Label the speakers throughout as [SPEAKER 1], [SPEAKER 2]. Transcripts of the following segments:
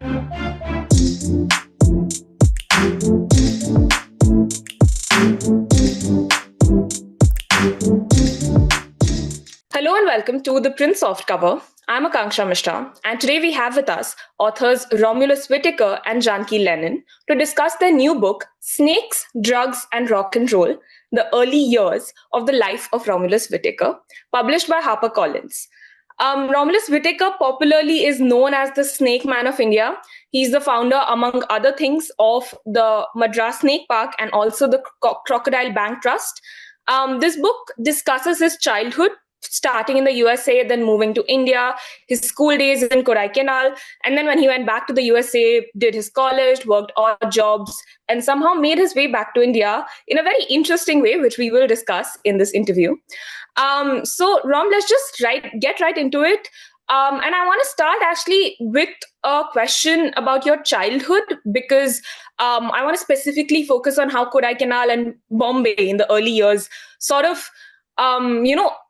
[SPEAKER 1] Hello and welcome to ThePrint Softcover. I'm Akanksha Mishra, and today we have with us authors Romulus Whitaker and Janaki Lenin to discuss their new book, Snakes, Drugs, and Rock and Roll, The Early Years of the Life of Romulus Whitaker, published by HarperCollins. Romulus Whitaker popularly is known as the Snakeman of India. He's the founder, among other things, of the Madras Snake Park and also the Crocodile Bank Trust. This book discusses his childhood, starting in the USA, then moving to India, his school days in Kodaikanal, and then when he went back to the USA, did his college, worked odd jobs, and somehow made his way back to India in a very interesting way, which we will discuss in this interview. So, Rom, let's just get right into it. And I want to start actually with a question about your childhood, because I want to specifically focus on how Kodaikanal and Bombay in the early years sort of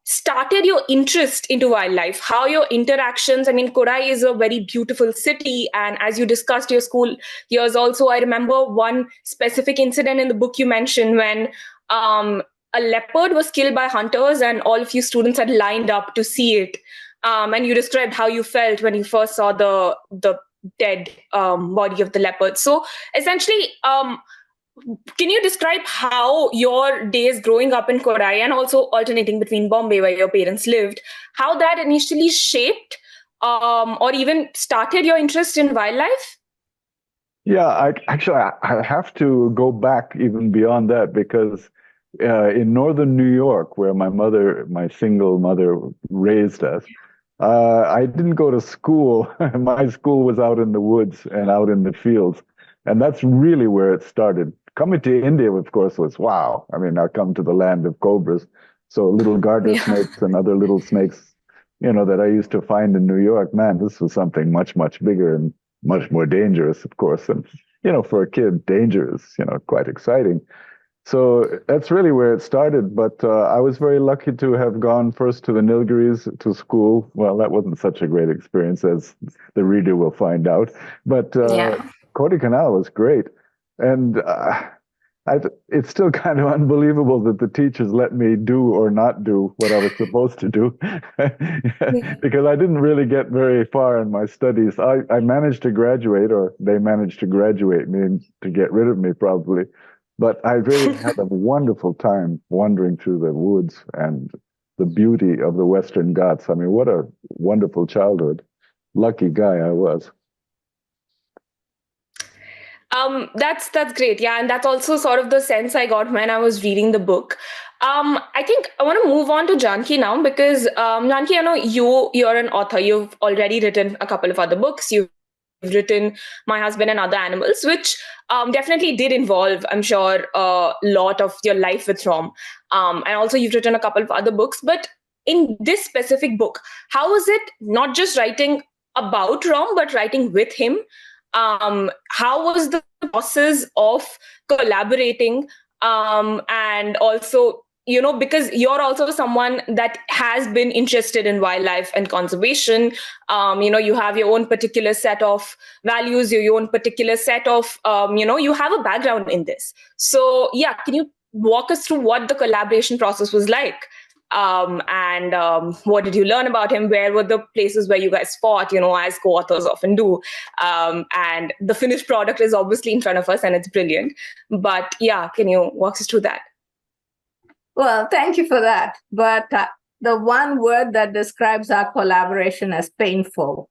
[SPEAKER 1] started your interest into wildlife, how your interactions. I mean, Kodai is a very beautiful city. And as you discussed your school years also, I remember one specific incident in the book you mentioned when a leopard was killed by hunters and all of you students had lined up to see it. And you described how you felt when you first saw the dead body of the leopard. So essentially, can you describe how your days growing up in Kodai and also alternating between Bombay, where your parents lived, how that initially shaped or even started your interest in wildlife?
[SPEAKER 2] Yeah, I have to go back even beyond that, because in northern New York, where my single mother raised us, I didn't go to school. My school was out in the woods and out in the fields. And that's really where it started. Coming to India, of course, was wow. I mean, I come to the land of cobras. So little garter snakes and other little snakes, that I used to find in New York. Man, this was something much, much bigger and much more dangerous, of course. And, for a kid, danger is, quite exciting. So that's really where it started. But I was very lucky to have gone first to the Nilgiris to school. Well, that wasn't such a great experience, as the reader will find out. But Kodaikanal was great. And it's still kind of unbelievable that the teachers let me do or not do what I was supposed to do, because I didn't really get very far in my studies. I managed to graduate, or they managed to graduate me to get rid of me probably. But I really had a wonderful time wandering through the woods and the beauty of the Western Ghats. I mean, what a wonderful childhood. Lucky guy I was.
[SPEAKER 1] That's great. Yeah. And that's also sort of the sense I got when I was reading the book. I think I want to move on to Janaki now, because Janaki, I know you're an author. You've already written a couple of other books. You've written My Husband and Other Animals, which definitely did involve, I'm sure, a lot of your life with Rom. And also you've written a couple of other books. But in this specific book, how was it not just writing about Rom, but writing with him? How was the process of collaborating? And also, because you're also someone that has been interested in wildlife and conservation, you have your own particular set of values, your own particular set of, you have a background in this. So, yeah, can you walk us through what the collaboration process was like? And what did you learn about him? Where were the places where you guys fought, as co-authors often do? And the finished product is obviously in front of us and it's brilliant. But yeah, can you walk us through that?
[SPEAKER 3] Well, thank you for that. But the one word that describes our collaboration as painful,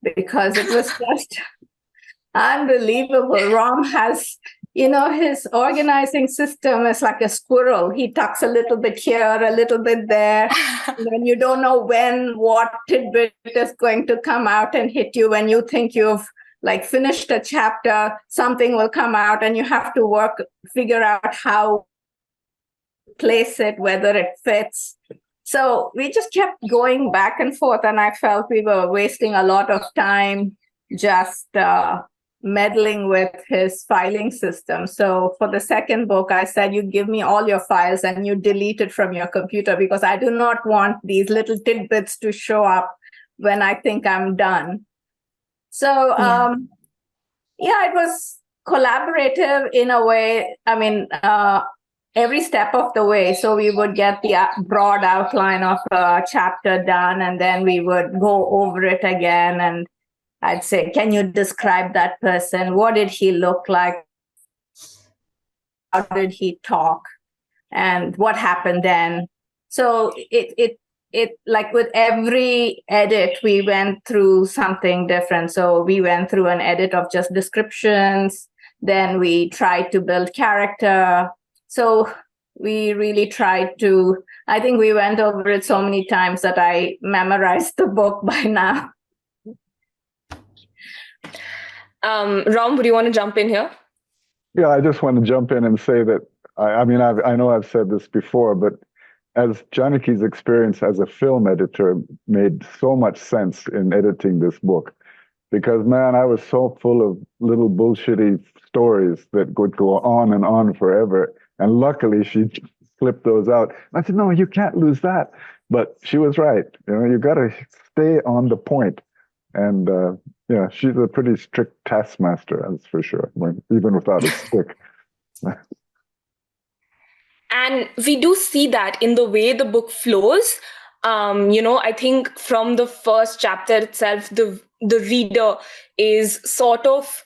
[SPEAKER 3] because it was just unbelievable. Rom has, his organizing system is like a squirrel. He tucks a little bit here, a little bit there. And then you don't know what tidbit is going to come out and hit you. When you think you've finished a chapter, something will come out and you have to figure out how to place it, whether it fits. So we just kept going back and forth, and I felt we were wasting a lot of time just meddling with his filing system. So for the second book, I said, you give me all your files and you delete it from your computer, because I do not want these little tidbits to show up when I think I'm done. So, yeah, it was collaborative in a way. I mean, every step of the way. So we would get the broad outline of a chapter done, and then we would go over it again. And I'd say, can you describe that person? What did he look like? How did he talk? And what happened then? So it like with every edit, we went through something different. So we went through an edit of just descriptions. Then we tried to build character. So we really tried to, I think we went over it so many times that I memorized the book by now.
[SPEAKER 1] Ram, would you want to jump in here?
[SPEAKER 2] Yeah, I just want to jump in and say that I mean, I know I've said this before, but as Janaki's experience as a film editor made so much sense in editing this book, because man, I was so full of little bullshitty stories that would go on and on forever. And luckily, she flipped those out. I said, no, you can't lose that. But she was right. You know, you got to stay on the point. And yeah, she's a pretty strict taskmaster, that's for sure, even without a stick.
[SPEAKER 1] And we do see that in the way the book flows. I think from the first chapter itself, the reader is sort of,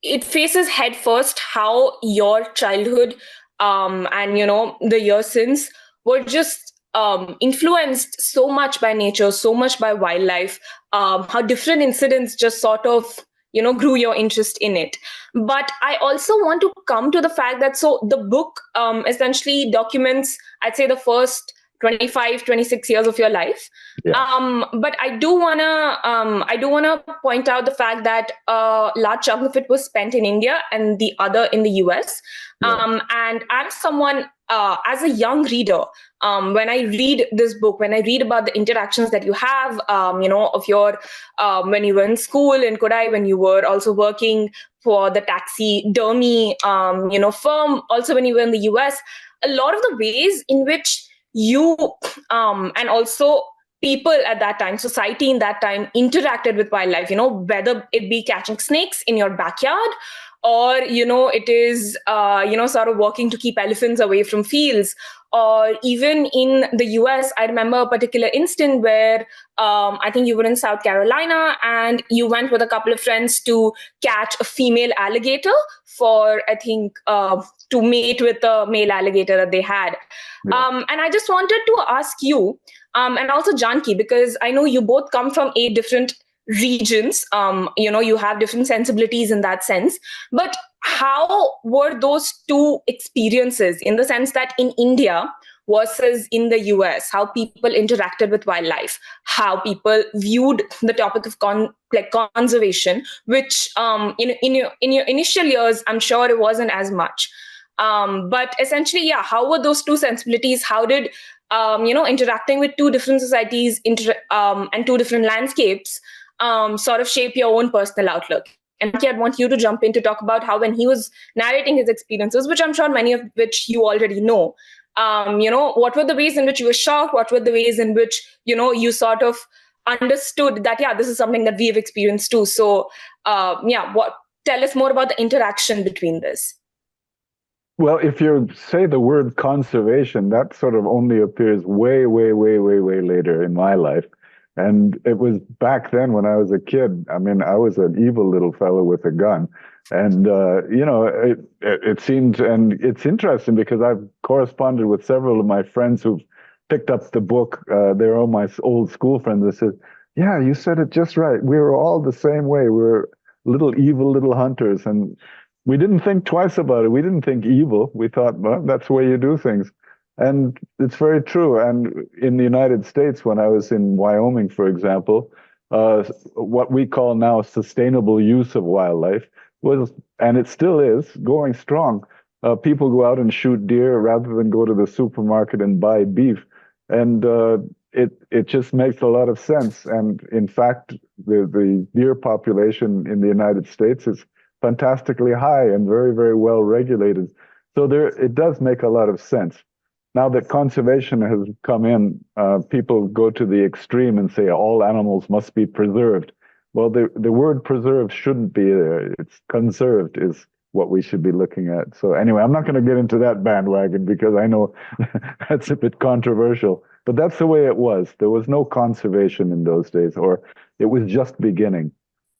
[SPEAKER 1] it faces head first how your childhood and, the years since were just influenced so much by nature, so much by wildlife, how different incidents just sort of grew your interest in it. But I also want to come to the fact that so the book essentially documents, I'd say, the first 25, 26 years of your life.
[SPEAKER 2] Yeah.
[SPEAKER 1] But I do wanna point out the fact that a large chunk of it was spent in India and the other in the US. And I'm someone, as a young reader, when I read this book, when I read about the interactions that you have, of your, when you were in school in Kodai, when you were also working for the taxidermy, firm, also when you were in the US, a lot of the ways in which you, and also people at that time, society in that time interacted with wildlife, whether it be catching snakes in your backyard, or it is sort of working to keep elephants away from fields, or even in the US. I remember a particular instant where I think you were in South Carolina and you went with a couple of friends to catch a female alligator for, I think, to mate with a male alligator that they had. And I just wanted to ask you, and also Janki, because I know you both come from 8 different regions, you have different sensibilities in that sense, but how were those two experiences, in the sense that in India versus in the US, how people interacted with wildlife, how people viewed the topic of conservation, which in your initial years, I'm sure it wasn't as much, but essentially, yeah, how were those two sensibilities, how did interacting with two different societies and two different landscapes sort of shape your own personal outlook? And I'd want you to jump in to talk about how, when he was narrating his experiences, which I'm sure many of which you already know, what were the ways in which you were shocked? What were the ways in which, you sort of understood that, yeah, this is something that we've experienced too. So, tell us more about the interaction between this.
[SPEAKER 2] Well, if you say the word conservation, that sort of only appears way, way, way, way, way later in my life. And it was back then when I was a kid. I mean, I was an evil little fellow with a gun. And, it seemed, and it's interesting because I've corresponded with several of my friends who've picked up the book. They're all my old school friends. They said, yeah, you said it just right. We were all the same way. We were little evil little hunters. And we didn't think twice about it. We didn't think evil. We thought, well, that's the way you do things. And it's very true. And in the United States, when I was in Wyoming, for example, what we call now sustainable use of wildlife was, and it still is, going strong. People go out and shoot deer rather than go to the supermarket and buy beef. And it just makes a lot of sense. And in fact, the deer population in the United States is fantastically high and very, very well regulated. So it does make a lot of sense. Now that conservation has come in, people go to the extreme and say all animals must be preserved. Well, the word preserved shouldn't be there. It's conserved is what we should be looking at. So anyway, I'm not going to get into that bandwagon because I know that's a bit controversial. But that's the way it was. There was no conservation in those days, or it was just beginning.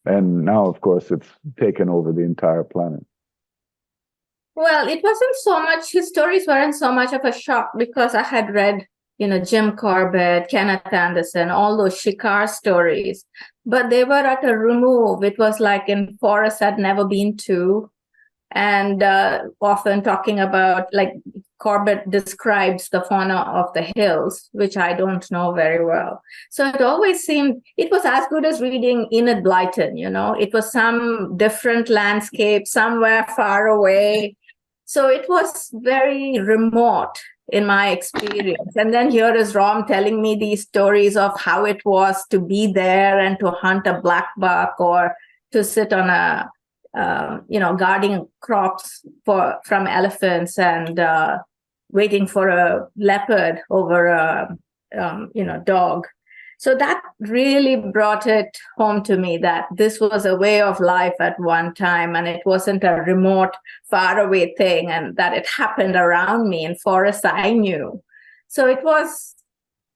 [SPEAKER 2] And now, of course, it's taken over the entire planet.
[SPEAKER 3] Well, it wasn't so much, his stories weren't so much of a shock because I had read, Jim Corbett, Kenneth Anderson, all those shikar stories, but they were at a remove. It was like in forests I'd never been to, and often talking about, like, Corbett describes the fauna of the hills, which I don't know very well. So it always seemed, it was as good as reading Enid Blyton, it was some different landscape somewhere far away. So it was very remote in my experience. And then here is Rom telling me these stories of how it was to be there and to hunt a black buck or to sit on a, guarding crops from elephants and waiting for a leopard over a, dog. So that really brought it home to me that this was a way of life at one time, and it wasn't a remote, faraway thing, and that it happened around me in forests I knew. So it was,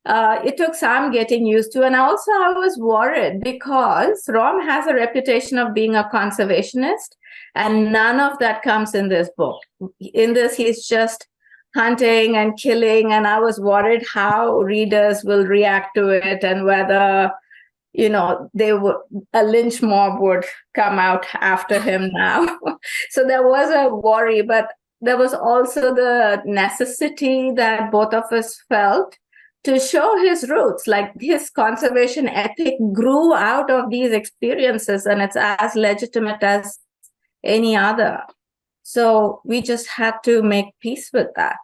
[SPEAKER 3] it took some getting used to. And also I was worried because Rom has a reputation of being a conservationist, and none of that comes in this book. In this, he's just hunting and killing, and I was worried how readers will react to it and whether a lynch mob would come out after him now. So there was a worry, but there was also the necessity that both of us felt to show his roots, like his conservation ethic grew out of these experiences, and it's as legitimate as any other. So we just had to make peace with that.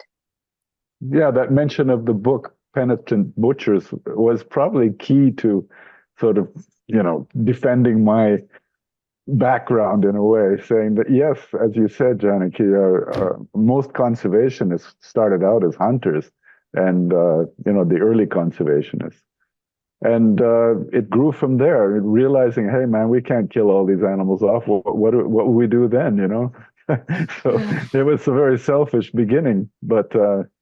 [SPEAKER 2] Yeah, that mention of the book Penitent Butchers was probably key to sort of, defending my background in a way, saying that, yes, as you said, Janaki, most conservationists started out as hunters and, the early conservationists. And it grew from there, realizing, hey, man, we can't kill all these animals off. What will we do then, So it was a very selfish beginning, but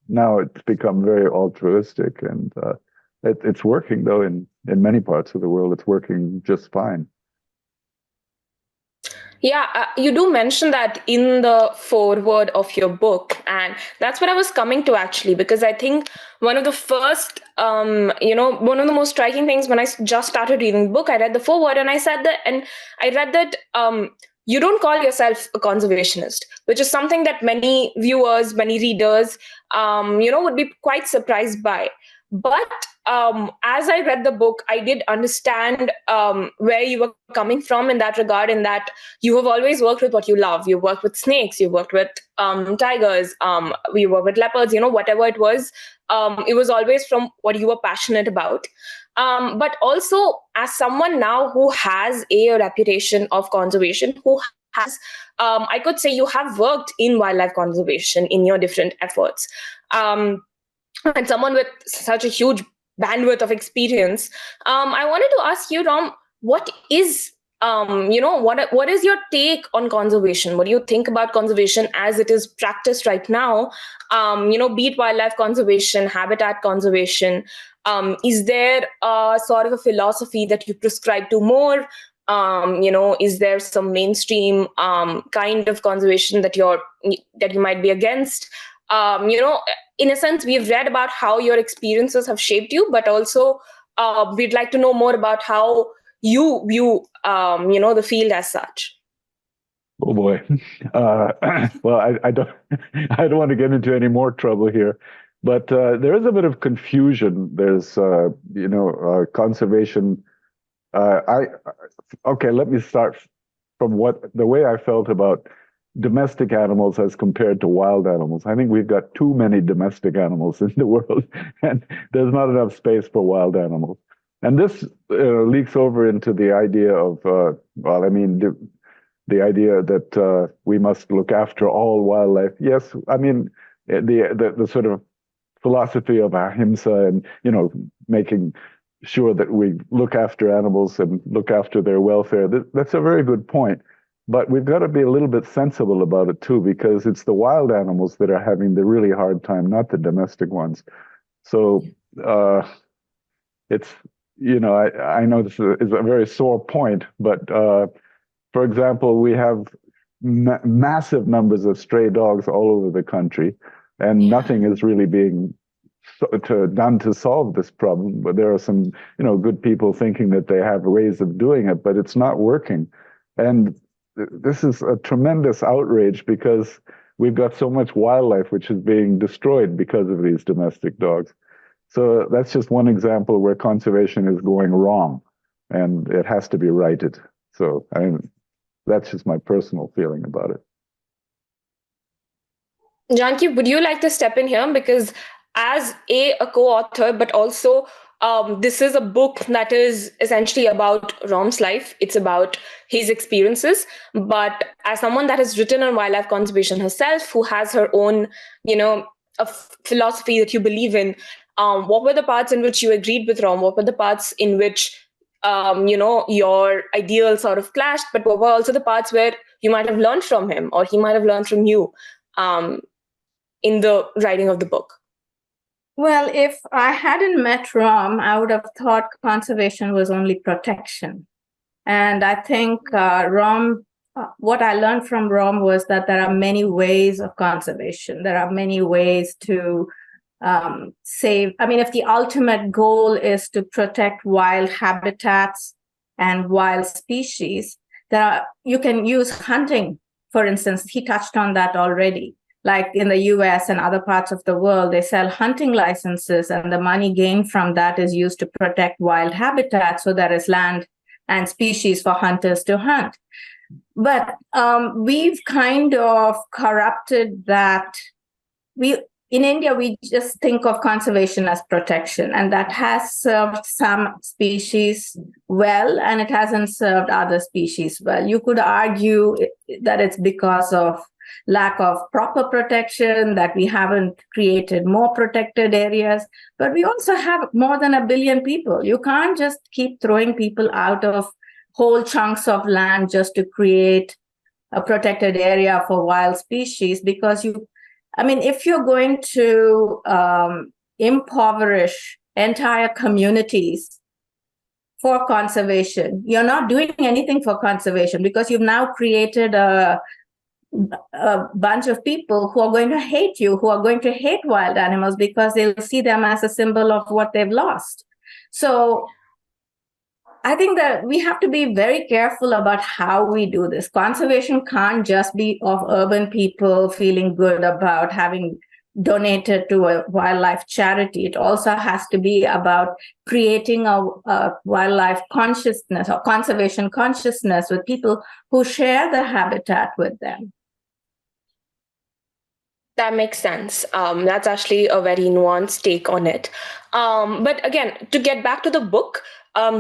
[SPEAKER 2] now it's become very altruistic. And it's working, though, in many parts of the world. It's working just fine.
[SPEAKER 1] Yeah, you do mention that in the foreword of your book, and that's what I was coming to actually, because I think one of the first, one of the most striking things when I just started reading the book, I read the foreword and I read that you don't call yourself a conservationist, which is something that many viewers, many readers, would be quite surprised by. But as I read the book, I did understand where you were coming from in that regard, in that you have always worked with what you love. You worked with snakes, you worked with tigers, you worked with leopards, whatever it was always from what you were passionate about. But also as someone now who has a reputation of conservation, who has, I could say you have worked in wildlife conservation in your different efforts. And someone with such a huge bandwidth of experience, I wanted to ask you, Ram, what is, what is your take on conservation? What do you think about conservation as it is practiced right now? Be it wildlife conservation, habitat conservation. Is there sort of a philosophy that you prescribe to more? Is there some mainstream kind of conservation that you might be against? In a sense, we've read about how your experiences have shaped you, but also we'd like to know more about how you view, the field as such.
[SPEAKER 2] Oh boy. Well, I don't want to get into any more trouble here, but there is a bit of confusion. There's, conservation. Okay, let me start from the way I felt about domestic animals as compared to wild animals. I think we've got too many domestic animals in the world, and there's not enough space for wild animals. And this leaks over into the idea of, the idea that we must look after all wildlife. Yes, I mean, the sort of philosophy of ahimsa and, making sure that we look after animals and look after their welfare. That's a very good point. But we've got to be a little bit sensible about it too, because it's the wild animals that are having the really hard time, not the domestic ones. So it's, I know this is a very sore point, but for example, we have massive numbers of stray dogs all over the country, and nothing is really being done to solve this problem. But there are some, good people thinking that they have ways of doing it, but it's not working. And this is a tremendous outrage because we've got so much wildlife which is being destroyed because of these domestic dogs. So that's just one example where conservation is going wrong, and it has to be righted. So that's just my personal feeling about it.
[SPEAKER 1] Janaki, would you like to step in here? Because as a co-author, but also this is a book that is essentially about Rom's life. It's about his experiences. But as someone that has written on wildlife conservation herself, who has her own, a philosophy that you believe in, what were the parts in which you agreed with Rom? What were the parts in which, your ideals sort of clashed? But what were also the parts where you might have learned from him, or he might have learned from you in the writing of the book?
[SPEAKER 3] Well, if I hadn't met Rom, I would have thought conservation was only protection. And I think what I learned from Rom was that there are many ways of conservation. There are many ways to save. I mean, if the ultimate goal is to protect wild habitats and wild species, you can use hunting, for instance. He touched on that already. Like in the US and other parts of the world, they sell hunting licenses, and the money gained from that is used to protect wild habitats, so there is land and species for hunters to hunt. But we've kind of corrupted that. In India, we just think of conservation as protection, and that has served some species well, and it hasn't served other species well. You could argue that it's because of lack of proper protection, that we haven't created more protected areas. But we also have more than 1 billion people. You can't just keep throwing people out of whole chunks of land just to create a protected area for wild species, because if you're going to impoverish entire communities for conservation, you're not doing anything for conservation, because you've now created a bunch of people who are going to hate you, who are going to hate wild animals because they'll see them as a symbol of what they've lost. So I think that we have to be very careful about how we do this. Conservation can't just be of urban people feeling good about having donated to a wildlife charity. It also has to be about creating a wildlife consciousness or conservation consciousness with people who share the habitat with them.
[SPEAKER 1] That makes sense. That's actually a very nuanced take on it. But again, to get back to the book,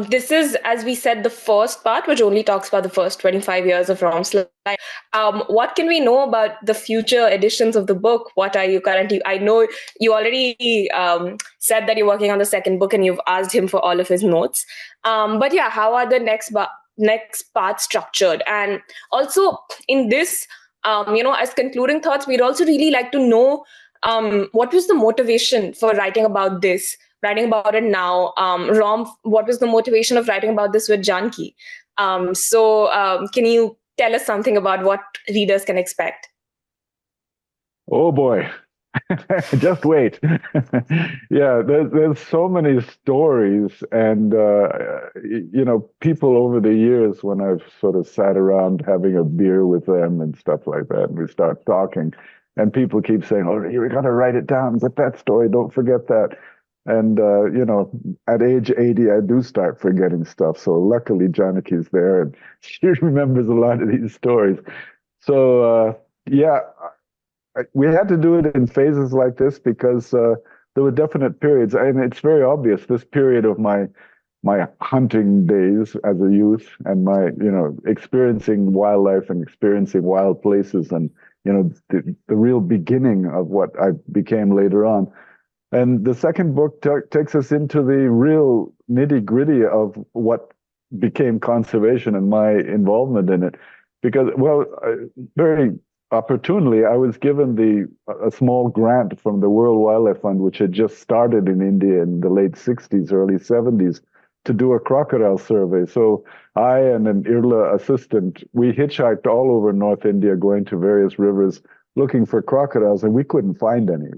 [SPEAKER 1] this is, as we said, the first part, which only talks about the first 25 years of Rom's life. What can we know about the future editions of the book? What are you currently? I know you already said that you're working on the second book and you've asked him for all of his notes. But yeah, how are the next parts structured? And also in this, as concluding thoughts, we'd also really like to know what was the motivation for writing about it now. Rom, what was the motivation of writing about this with Janaki? So can you tell us something about what readers can expect?
[SPEAKER 2] Oh boy, just wait. Yeah, there's so many stories, and people over the years, when I've sort of sat around having a beer with them and stuff like that, and we start talking, and people keep saying, "Oh, you're gonna write it down. Get that story. Don't forget that." And at age 80, I do start forgetting stuff. So luckily, Janaki's there, and she remembers a lot of these stories. So yeah. We had to do it in phases like this because there were definite periods, and it's very obvious. This period of my hunting days as a youth, and my experiencing wildlife and experiencing wild places, and the real beginning of what I became later on. And the second book takes us into the real nitty-gritty of what became conservation and my involvement in it. Because, well, very opportunely, I was given a small grant from the World Wildlife Fund, which had just started in India in the late 60s, early 70s, to do a crocodile survey. So I and an IRLA assistant, we hitchhiked all over North India, going to various rivers, looking for crocodiles, and we couldn't find any.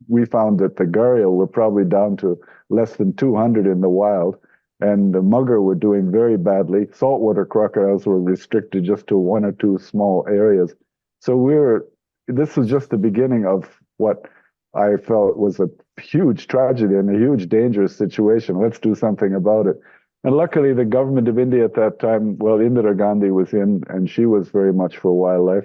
[SPEAKER 2] We found that the gharial were probably down to less than 200 in the wild, and the mugger were doing very badly. Saltwater crocodiles were restricted just to one or two small areas. So this was just the beginning of what I felt was a huge tragedy and a huge dangerous situation. Let's do something about it. And luckily, the government of India at that time, well, Indira Gandhi was in, and she was very much for wildlife.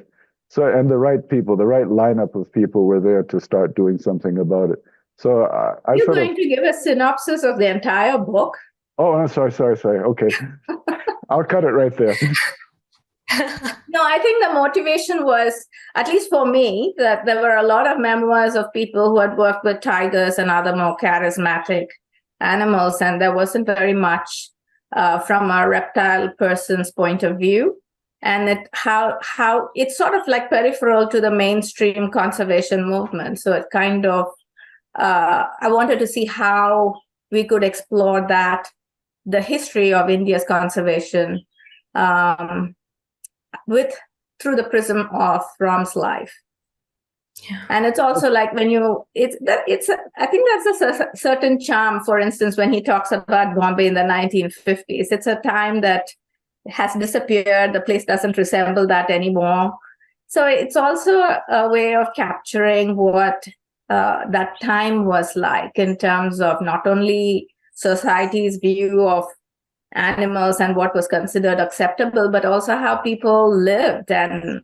[SPEAKER 2] So, and the right people, the right lineup of people were there to start doing something about it. So
[SPEAKER 3] You're going to give a synopsis of the entire book?
[SPEAKER 2] Oh, I'm sorry. Okay. I'll cut it right there.
[SPEAKER 3] No, I think the motivation was, at least for me, that there were a lot of memoirs of people who had worked with tigers and other more charismatic animals, and there wasn't very much from a reptile person's point of view. And how it's sort of like peripheral to the mainstream conservation movement. So it kind of, I wanted to see how we could explore the history of India's conservation through the prism of Ram's life. Yeah. And it's also like I think that's a certain charm, for instance, when he talks about Bombay in the 1950s. It's a time that has disappeared. The place doesn't resemble that anymore. So it's also a way of capturing what that time was like in terms of not only society's view of animals and what was considered acceptable, but also how people lived and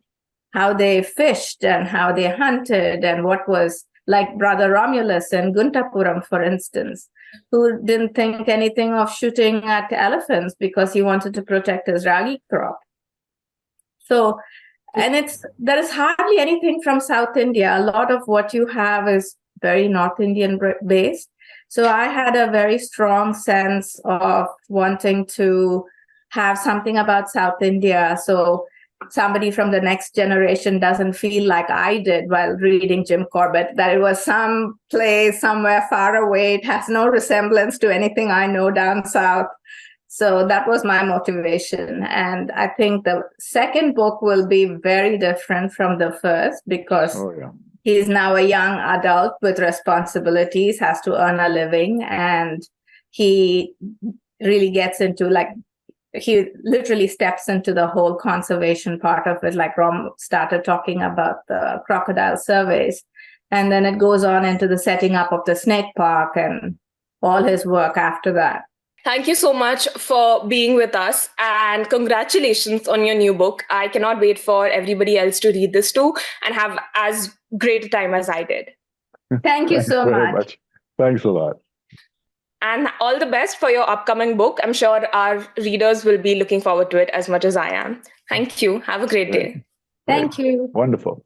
[SPEAKER 3] how they fished and how they hunted, and what was like Brother Romulus in Guntapuram, for instance, who didn't think anything of shooting at elephants because he wanted to protect his ragi crop. So, and there is hardly anything from South India. A lot of what you have is very North Indian based. So I had a very strong sense of wanting to have something about South India, so somebody from the next generation doesn't feel like I did while reading Jim Corbett, that it was some place somewhere far away. It has no resemblance to anything I know down south. So that was my motivation. And I think the second book will be very different from the first because he's now a young adult with responsibilities, has to earn a living, and he really gets into he literally steps into the whole conservation part of it, like Rom started talking about the crocodile surveys. And then it goes on into the setting up of the snake park and all his work after that.
[SPEAKER 1] Thank you so much for being with us, and congratulations on your new book. I cannot wait for everybody else to read this too and have as great a time as I did.
[SPEAKER 3] Thank you so much.
[SPEAKER 2] Thanks a lot.
[SPEAKER 1] And all the best for your upcoming book. I'm sure our readers will be looking forward to it as much as I am. Thank you. Have a great day.
[SPEAKER 3] Thank you.
[SPEAKER 2] Wonderful.